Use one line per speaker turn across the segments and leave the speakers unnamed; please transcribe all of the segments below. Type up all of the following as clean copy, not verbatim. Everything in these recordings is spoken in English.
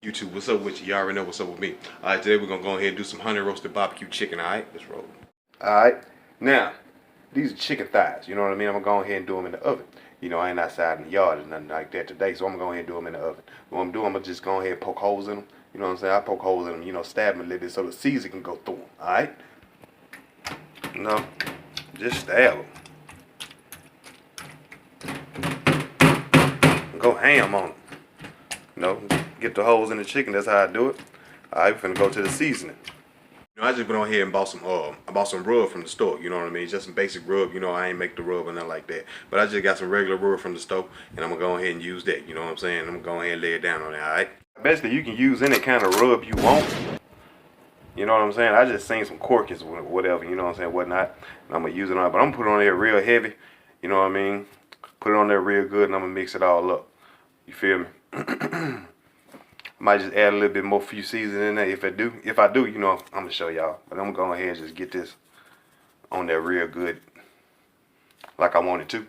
YouTube, what's up with you? You already know what's up with me. Alright, today we're gonna go ahead and do some honey roasted BBQ chicken, alright? Let's roll. Alright, now, these are chicken thighs, you know what I mean? I'm gonna go ahead and do them in the oven. You know, I ain't outside in the yard or nothing like that today, so I'm gonna go ahead and do them in the oven. What I'm doing, I'm gonna just go ahead and poke holes in them. You know what I'm saying? I poke holes in them, you know, stab them a little bit so the season can go through them, alright? You know, just stab them. Go ham on them. You know, get the holes in the chicken. That's how I do it. Alright, we're finna go to the seasoning. You know, I just went on here and bought some rub from the store. You know what I mean? Just some basic rub. You know, I ain't make the rub or nothing like that. But I just got some regular rub from the store, and I'm gonna go ahead and use that. You know what I'm saying? I'm gonna go ahead and lay it down on it. Alright. Basically, you can use any kind of rub you want. You know what I'm saying? I just seen some corkers or whatever. You know what I'm saying? Whatnot. And I'm gonna use it on it, but I'm gonna put it on there real heavy. You know what I mean? Put it on there real good, and I'm gonna mix it all up. You feel me? Might just add a little bit more few seasons in there if I do, you know, I'm gonna show y'all. But I'm gonna go ahead and just get this on there real good, like I want it to,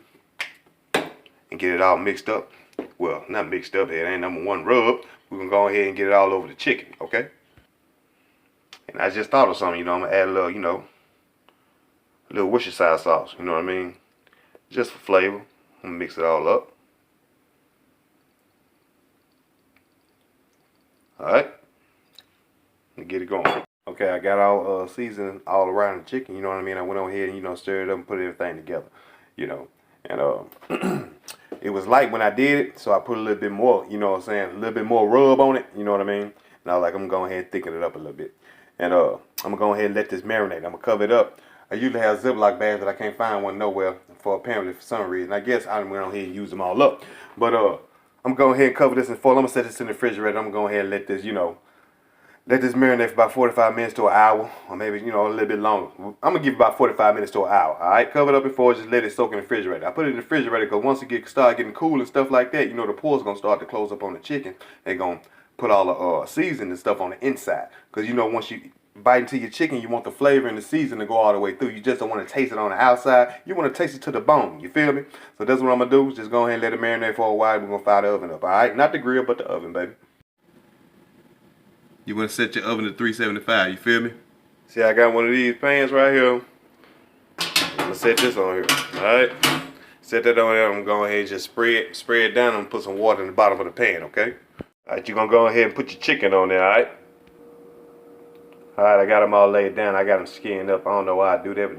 and get it all mixed up. Well, not mixed up, it ain't number one rub. We're gonna go ahead and get it all over the chicken, okay? And I just thought of something, you know, I'm gonna add a little, you know, a little Worcestershire sauce, you know what I mean? Just for flavor. I'm gonna mix it all up. Alright, get it going. Okay, I got all seasoned all around the chicken, you know what I mean? I went on ahead and, you know, stirred it up and put everything together, you know. And it was light when I did it, so I put a little bit more, you know what I'm saying, a little bit more rub on it, you know what I mean? And I was like, I'm going to go ahead and thicken it up a little bit. And I'm going to go ahead and let this marinate. I'm going to cover it up. I usually have Ziploc bags, but I can't find one nowhere for some reason. I guess I went on ahead and used them all up. But I'm going to go ahead and cover this in foil. I'm going to set this in the refrigerator. I'm going to go ahead and let this, you know, let this marinate for about 45 minutes to an hour, or maybe, you know, a little bit longer. I'm going to give it about 45 minutes to an hour, all right? Cover it up in foil, just let it soak in the refrigerator. I put it in the refrigerator because once it start getting cool and stuff like that, you know, the pores going to start to close up on the chicken. They're going to put all the seasoning and stuff on the inside. Because, you know, once you bite into your chicken, you want the flavor and the seasoning to go all the way through. You just don't want to taste it on the outside. You want to taste it to the bone. You feel me? So that's what I'm going to do. Just go ahead and let it marinate for a while. We're going to fire the oven up, all right? Not the grill, but the oven, baby. You want to set your oven to 375, you feel me? See, I got one of these pans right here. I'm going to set this on here, all right? Set that on there. I'm going to go ahead and just spray it down and put some water in the bottom of the pan, okay? All right, you're going to go ahead and put your chicken on there, all right? All right, I got them all laid down. I got them skinned up. I don't know why I do that, but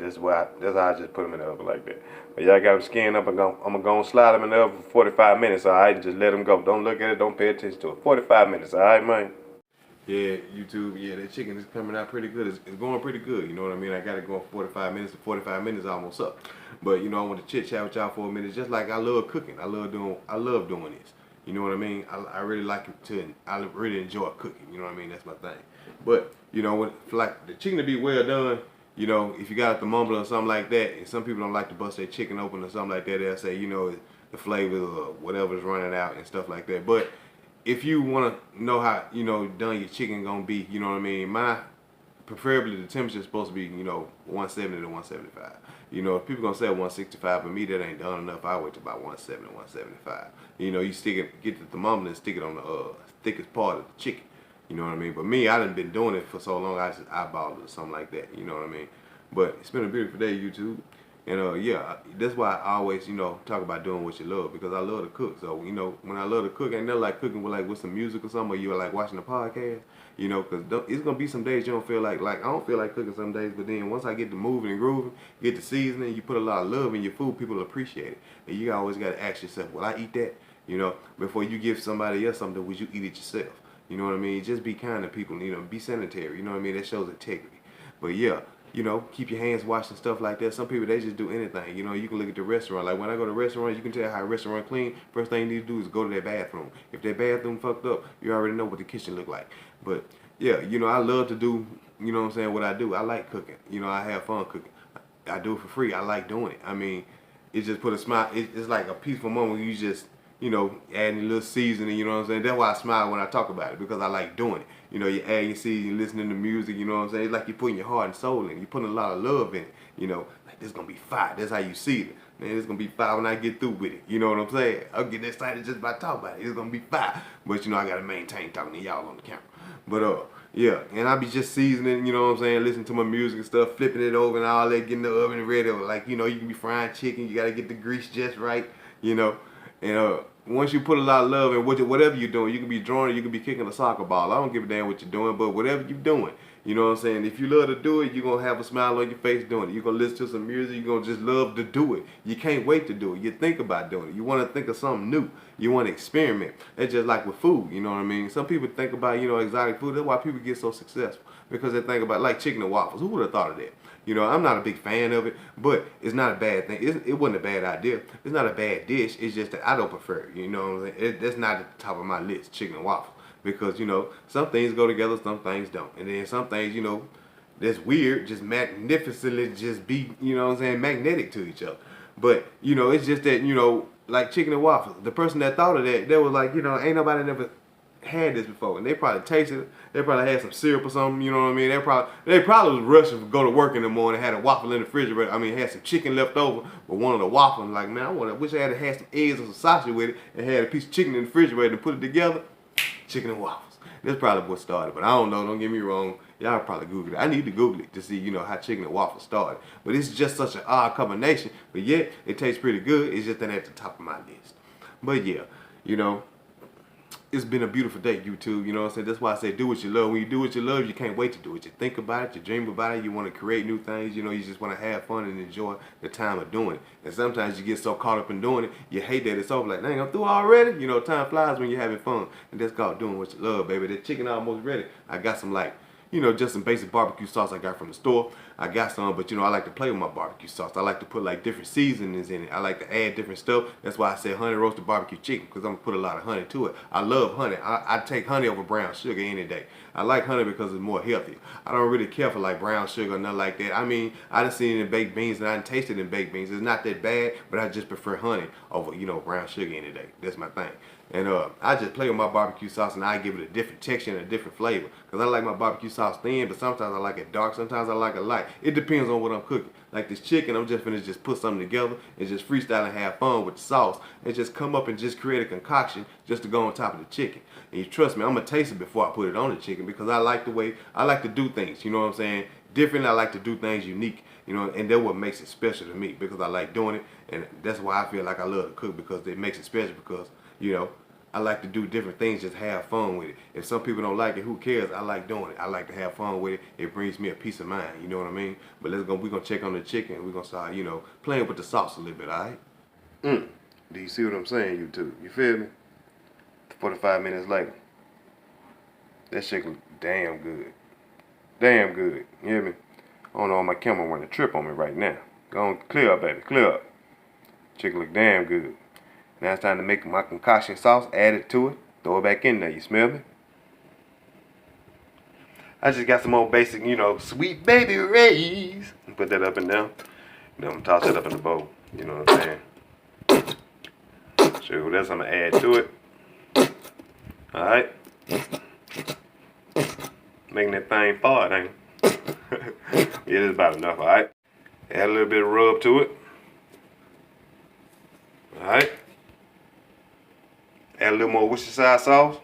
that's how I just put them in the oven like that. But yeah, I got them skinned up. I'm going to go and slide them in the oven for 45 minutes, all right? Just let them go. Don't look at it. Don't pay attention to it. 45 minutes, all right, man? Yeah, YouTube, yeah, that chicken is coming out pretty good. It's going pretty good, you know what I mean? I got it going for 45 minutes. The 45 minutes almost up. But, you know, I want to chit-chat with y'all for a minute. Just like I love cooking. I love doing this. You know what I mean? I really like it too. I really enjoy cooking. You know what I mean? That's my thing. But, you know, for like the chicken to be well done, you know, if you got a thermometer or something like that, and some people don't like to bust their chicken open or something like that, they'll say, you know, the flavor or whatever's running out and stuff like that. But if you want to know how, you know, done your chicken gonna be, you know what I mean, preferably the temperature is supposed to be, you know, 170 to 175. You know, if people gonna say 165, but me that ain't done enough. I wait to about 170, 175. You know, you get the thermometer and stick it on the thickest part of the chicken. You know what I mean? But me, I done been doing it for so long, I just eyeballed it or something like that. You know what I mean? But it's been a beautiful day, YouTube. And yeah, that's why I always, you know, talk about doing what you love, because I love to cook. So, you know, when I love to cook, ain't nothing like cooking with some music or something, or you're like watching a podcast, you know, because it's going to be some days you don't feel like I don't feel like cooking some days, but then once I get to moving and grooving, get the seasoning, you put a lot of love in your food, people appreciate it. And you always got to ask yourself, will I eat that? You know, before you give somebody else something, would you eat it yourself? You know what I mean? Just be kind to people, you know, be sanitary, you know what I mean? That shows integrity. But yeah, you know, keep your hands washed and stuff like that. Some people, they just do anything. You know, you can look at the restaurant. Like when I go to restaurants, you can tell how a restaurant clean. First thing you need to do is go to their bathroom. If their bathroom fucked up, you already know what the kitchen look like. But yeah, you know, I love to do, you know what I'm saying, what I do. I like cooking. You know, I have fun cooking. I do it for free. I like doing it. I mean, it just put a smile. It's like a peaceful moment when you just, you know, adding a little seasoning, you know what I'm saying? That's why I smile when I talk about it, because I like doing it. You know, you add your seasoning, listening to music, you know what I'm saying? It's like you're putting your heart and soul in it. You're putting a lot of love in it, you know. Like, this is going to be fire. That's how you see it. Man, it's gonna be fire when I get through with it. You know what I'm saying? I'm getting excited just by talking about it. It's gonna be fire. But you know, I gotta maintain talking to y'all on the camera. But yeah, and I be just seasoning, you know what I'm saying, listening to my music and stuff, flipping it over and all that, getting the oven ready. Like, you know, you can be frying chicken, you gotta get the grease just right, you know. And once you put a lot of love in whatever you're doing, you can be drawing, you can be kicking a soccer ball. I don't give a damn what you're doing, but whatever you're doing, you know what I'm saying? If you love to do it, you're going to have a smile on your face doing it. You're going to listen to some music. You're going to just love to do it. You can't wait to do it. You think about doing it. You want to think of something new. You want to experiment. It's just like with food, you know what I mean? Some people think about, you know, exotic food. That's why people get so successful. Because they think about, like chicken and waffles. Who would have thought of that? You know, I'm not a big fan of it, but it's not a bad thing. It wasn't a bad idea. It's not a bad dish. It's just that I don't prefer it. You know what I'm saying? That's not at the top of my list, chicken and waffles. Because, you know, some things go together, some things don't. And then some things, you know, that's weird, just magnificently just be, you know what I'm saying, magnetic to each other. But, you know, it's just that, you know, like chicken and waffles, the person that thought of that, they was like, you know, ain't nobody never had this before. And they probably tasted it. They probably had some syrup or something, you know what I mean? They probably was rushing to go to work in the morning, had a waffle in the refrigerator. I mean, had some chicken left over, but wanted a waffle. And like, man, I wish I had some eggs or some sausage with it and had a piece of chicken in the refrigerator and put it together. Chicken and waffles. That's probably what started, but I don't know. Don't get me wrong. Y'all probably Google it. I need to Google it to see, you know, how chicken and waffles started. But it's just such an odd combination. But yet, it tastes pretty good. It's just that at the top of my list. But yeah, you know, it's been a beautiful day, YouTube. You know what I'm saying? That's why I say do what you love. When you do what you love, you can't wait to do it. You think about it. You dream about it. You want to create new things. You know, you just want to have fun and enjoy the time of doing it. And sometimes you get so caught up in doing it, you hate that it's over. Like, dang, I'm through already? You know, time flies when you're having fun. And that's called doing what you love, baby. The chicken almost ready. I got some, like, you know, just some basic barbecue sauce I got from the store. I got some, but you know, I like to play with my barbecue sauce. I like to put like different seasonings in it. I like to add different stuff. That's why I said honey roasted barbecue chicken, because I'm gonna put a lot of honey to it. I love honey. I take honey over brown sugar any day. I like honey because it's more healthy. I don't really care for like brown sugar or nothing like that. I mean, I done seen it in baked beans and I done tasted it in baked beans. It's not that bad, but I just prefer honey over, you know, brown sugar any day. That's my thing. And I just play with my barbecue sauce and I give it a different texture and a different flavor. Because I like my barbecue sauce thin, but sometimes I like it dark, sometimes I like it light. It depends on what I'm cooking. Like this chicken, I'm just finna just put something together and just freestyle and have fun with the sauce. And just come up and just create a concoction just to go on top of the chicken. And you trust me, I'm gonna taste it before I put it on the chicken because I like the way, I like to do things, you know what I'm saying? Different, I like to do things unique, you know, and that's what makes it special to me because I like doing it. And that's why I feel like I love to cook, because it makes it special because, you know, I like to do different things, just have fun with it. If some people don't like it, who cares? I like doing it. I like to have fun with it. It brings me a peace of mind, you know what I mean? But we're gonna check on the chicken. We're gonna start, you know, playing with the sauce a little bit, all right? Do you see what I'm saying, YouTube? You feel me? 45 minutes later. That chicken damn good. Damn good. You hear me? I don't know if my camera want to trip on me right now. Go on, clear up, baby, clear up. Chicken look damn good. Now it's time to make my concoction sauce, add it to it, throw it back in there, you smell me? I just got some old basic, you know, sweet baby rays. Put that up in there. Then I'm gonna toss it up in the bowl, you know what I'm saying? Show you what else I'm gonna add to it. Alright? Making that thing fart, ain't it? Yeah, that's about enough, alright? Add a little bit of rub to it. Alright? Add a little more Worcestershire sauce.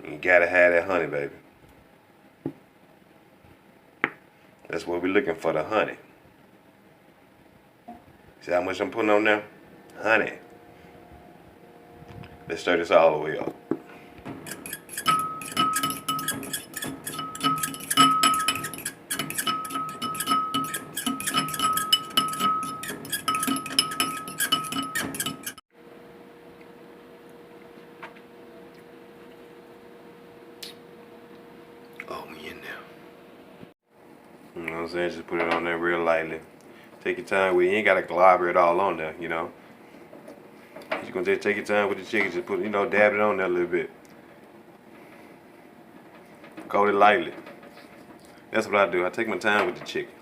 You gotta have that honey, baby. That's what we're looking for, the honey. See how much I'm putting on there? Honey. Let's stir this all the way up. Oh, we in there. You know what I'm saying? Just put it on there real lightly. Take your time with it. You ain't gotta globber it all on there, you know. You're gonna just take your time with the chicken, just put, you know, dab it on there a little bit. Coat it lightly. That's what I do. I take my time with the chicken.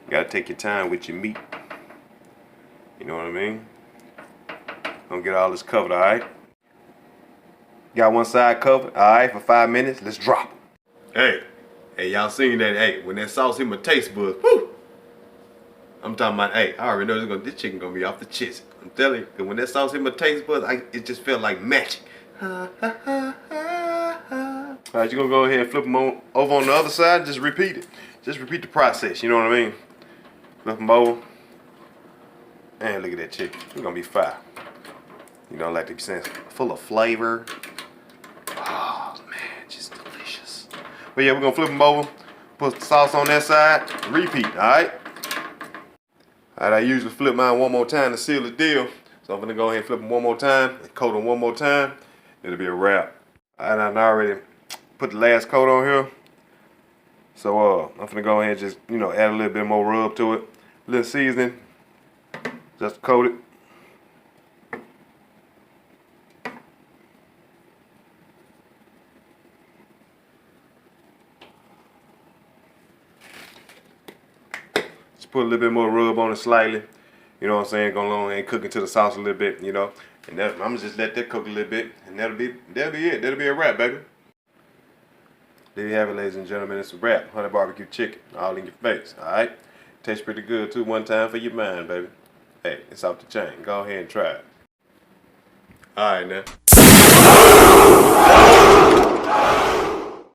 You gotta take your time with your meat. You know what I mean? Don't get all this covered, alright? Got one side covered, alright, for 5 minutes. Let's drop it. Hey, y'all seen that? Hey, when that sauce hit my taste buds, whoo! I'm talking about, hey, I already know this chicken gonna be off the chest. I'm telling you, cause when that sauce hit my taste buds, it just felt like magic. Alright, you're gonna go ahead and flip them over on the other side and just repeat it. Just repeat the process, you know what I mean? Flip them over. And look at that chicken. It's gonna be fire. You know, like they be saying, full of flavor. Oh man, just delicious. But yeah, we're gonna flip them over, put the sauce on that side, repeat, alright? Alright, I usually flip mine one more time to seal the deal. So I'm gonna go ahead and flip them one more time, and coat them one more time. It'll be a wrap. Alright, I already put the last coat on here. So I'm gonna go ahead and just, you know, add a little bit more rub to it. A little seasoning. Just coat it. Just put a little bit more rub on it slightly. You know what I'm saying? Go along and cook into the sauce a little bit, you know. And I'm gonna just let that cook a little bit, and that'll be it. That'll be a wrap, baby. There you have it, ladies and gentlemen. It's a wrap. Honey barbecue chicken, all in your face. All right. Tastes pretty good too. One time for your mind, baby. Hey, it's off the chain. Go ahead and try it. All right, now.